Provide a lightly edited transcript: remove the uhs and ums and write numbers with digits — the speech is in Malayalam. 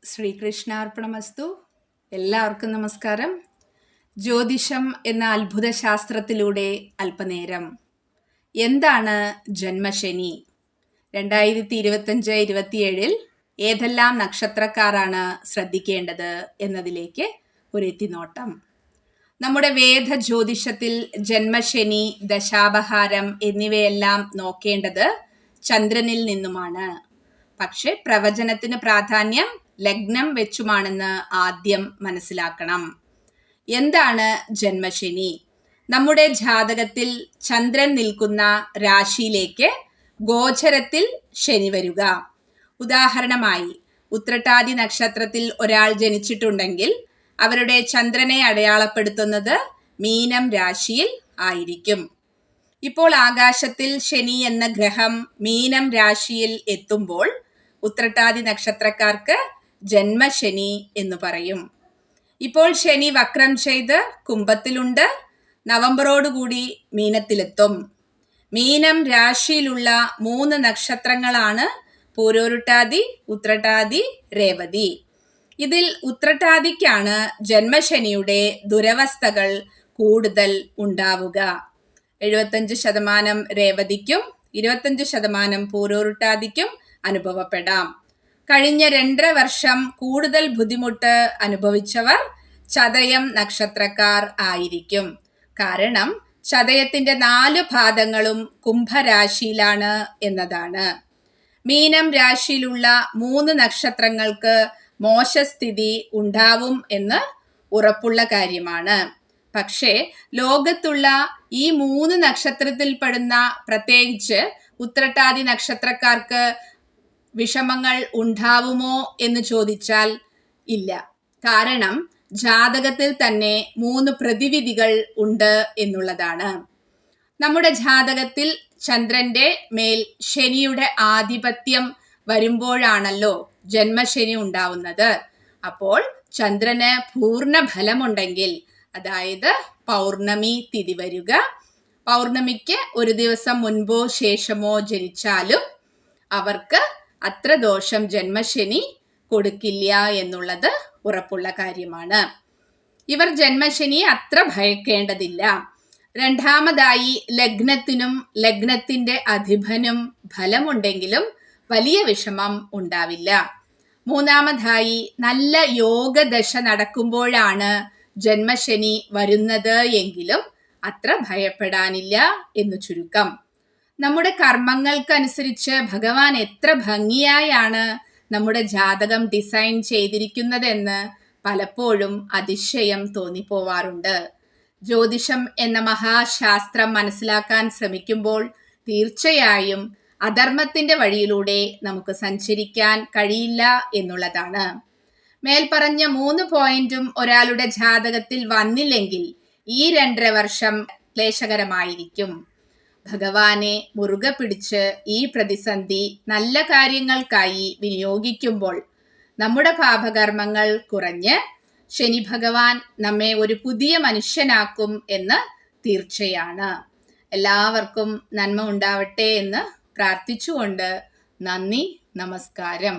ശ്രീകൃഷ്ണാർപ്പണമസ്തു. എല്ലാവർക്കും നമസ്കാരം. ജ്യോതിഷം എന്ന അത്ഭുത ശാസ്ത്രത്തിലൂടെ അല്പനേരം. എന്താണ് ജന്മശനി? 2025-27 ഏതെല്ലാം നക്ഷത്രക്കാരാണ് ശ്രദ്ധിക്കേണ്ടത് എന്നതിലേക്ക് ഒരു എത്തിനോട്ടം. നമ്മുടെ വേദ ജ്യോതിഷത്തിൽ ജന്മശനി, ദശാപഹാരം എന്നിവയെല്ലാം നോക്കേണ്ടത് ചന്ദ്രനിൽ നിന്നുമാണ്. പക്ഷെ പ്രവചനത്തിന് പ്രാധാന്യം ലഗ്നം വെച്ചുമാണെന്ന് ആദ്യം മനസ്സിലാക്കണം. എന്താണ് ജന്മശനി? നമ്മുടെ ജാതകത്തിൽ ചന്ദ്രൻ നിൽക്കുന്ന രാശിയിലേക്ക് ഗോചരത്തിൽ ശനി വരിക. ഉദാഹരണമായി, ഉത്രട്ടാതി നക്ഷത്രത്തിൽ ഒരാൾ ജനിച്ചിട്ടുണ്ടെങ്കിൽ അവരുടെ ചന്ദ്രനെ അടയാളപ്പെടുത്തുന്നത് മീനം രാശിയിൽ ആയിരിക്കും. ഇപ്പോൾ ആകാശത്തിൽ ശനി എന്ന ഗ്രഹം മീനം രാശിയിൽ എത്തുമ്പോൾ ഉത്രട്ടാതി നക്ഷത്രക്കാർക്ക് ജന്മശനി എന്ന് പറയും. ഇപ്പോൾ ശനി വക്രം ചെയ്ത് കുംഭത്തിലുണ്ട്. നവംബറോടുകൂടി മീനത്തിലെത്തും. മീനം രാശിയിലുള്ള 3 നക്ഷത്രങ്ങളാണ് പൂരോരുട്ടാതി, ഉത്രട്ടാതി, രേവതി. ഇതിൽ ഉത്രട്ടാതിക്കാണ് ജന്മശനിയുടെ ദുരവസ്ഥകൾ കൂടുതൽ ഉണ്ടാവുക. 75% രേവതിക്കും 25% പൂരോരുട്ടാതിക്കും അനുഭവപ്പെടാം. കഴിഞ്ഞ 2.5 വർഷം കൂടുതൽ ബുദ്ധിമുട്ട് അനുഭവിച്ചവർ ചതയം നക്ഷത്രക്കാർ ആയിരിക്കും. കാരണം ചതയത്തിന്റെ 4 പാദങ്ങളും കുംഭരാശിയിലാണ് എന്നതാണ്. മീനം രാശിയിലുള്ള 3 നക്ഷത്രങ്ങൾക്ക് മോശസ്ഥിതി ഉണ്ടാവും എന്ന് ഉറപ്പുള്ള കാര്യമാണ്. പക്ഷേ ലോകത്തുള്ള ഈ 3 നക്ഷത്രത്തിൽപ്പെടുന്ന പ്രത്യേകിച്ച് ഉത്രട്ടാതി നക്ഷത്രക്കാർക്ക് വിഷമങ്ങൾ ഉണ്ടാവുമോ എന്ന് ചോദിച്ചാൽ ഇല്ല. കാരണം ജാതകത്തിൽ തന്നെ 3 പ്രതിവിധികൾ ഉണ്ട് എന്നുള്ളതാണ്. നമ്മുടെ ജാതകത്തിൽ ചന്ദ്രന്റെ മേൽ ശനിയുടെ ആധിപത്യം വരുമ്പോഴാണല്ലോ ജന്മശനി ഉണ്ടാവുന്നത്. അപ്പോൾ ചന്ദ്രന് പൂർണ്ണ ഫലമുണ്ടെങ്കിൽ, അതായത് പൗർണമി തിഥി വരിക, പൗർണമിക്ക് ഒരു ദിവസം മുൻപോ ശേഷമോ ജനിച്ചാലും അവർക്ക് അത്ര ദോഷം ജന്മശനി കൊടുക്കില്ല എന്നുള്ളത് ഉറപ്പുള്ള കാര്യമാണ്. ഇവർ ജന്മശനിയെ അത്ര ഭയക്കേണ്ടതില്ല. രണ്ടാമതായി, ലഗ്നത്തിനും ലഗ്നത്തിന്റെ അധിപനും ഫലമുണ്ടെങ്കിലും വലിയ വിഷമം ഉണ്ടാവില്ല. മൂന്നാമതായി, നല്ല യോഗദശ നടക്കുമ്പോഴാണ് ജന്മശനി വരുന്നത് എങ്കിലും അത്ര ഭയപ്പെടാനില്ല എന്ന് ചുരുക്കം. നമ്മുടെ കർമ്മങ്ങൾക്കനുസരിച്ച് ഭഗവാൻ എത്ര ഭംഗിയായാണ് നമ്മുടെ ജാതകം ഡിസൈൻ ചെയ്തിരിക്കുന്നതെന്ന് പലപ്പോഴും അതിശയം തോന്നിപ്പോവാറുണ്ട്. ജ്യോതിഷം എന്ന മഹാശാസ്ത്രം മനസ്സിലാക്കാൻ ശ്രമിക്കുമ്പോൾ തീർച്ചയായും അധർമ്മത്തിന്റെ വഴിയിലൂടെ നമുക്ക് സഞ്ചരിക്കാൻ കഴിയില്ല എന്നുള്ളതാണ്. മേൽപ്പറഞ്ഞ 3 പോയിന്റും ഒരാളുടെ ജാതകത്തിൽ വന്നില്ലെങ്കിൽ ഈ 2.5 വർഷം ക്ലേശകരമായിരിക്കും. ഭഗവാനെ മുറുകെ പിടിച്ച് ഈ പ്രതിസന്ധി നല്ല കാര്യങ്ങൾക്കായി വിനിയോഗിക്കുമ്പോൾ നമ്മുടെ പാപകർമ്മങ്ങൾ കുറഞ്ഞ് ശനി ഭഗവാൻ നമ്മെ ഒരു പുതിയ മനുഷ്യനാക്കും എന്ന് തീർച്ചയാണ്. എല്ലാവർക്കും നന്മ ഉണ്ടാവട്ടെ എന്ന് പ്രാർത്ഥിച്ചുകൊണ്ട് നന്ദി, നമസ്കാരം.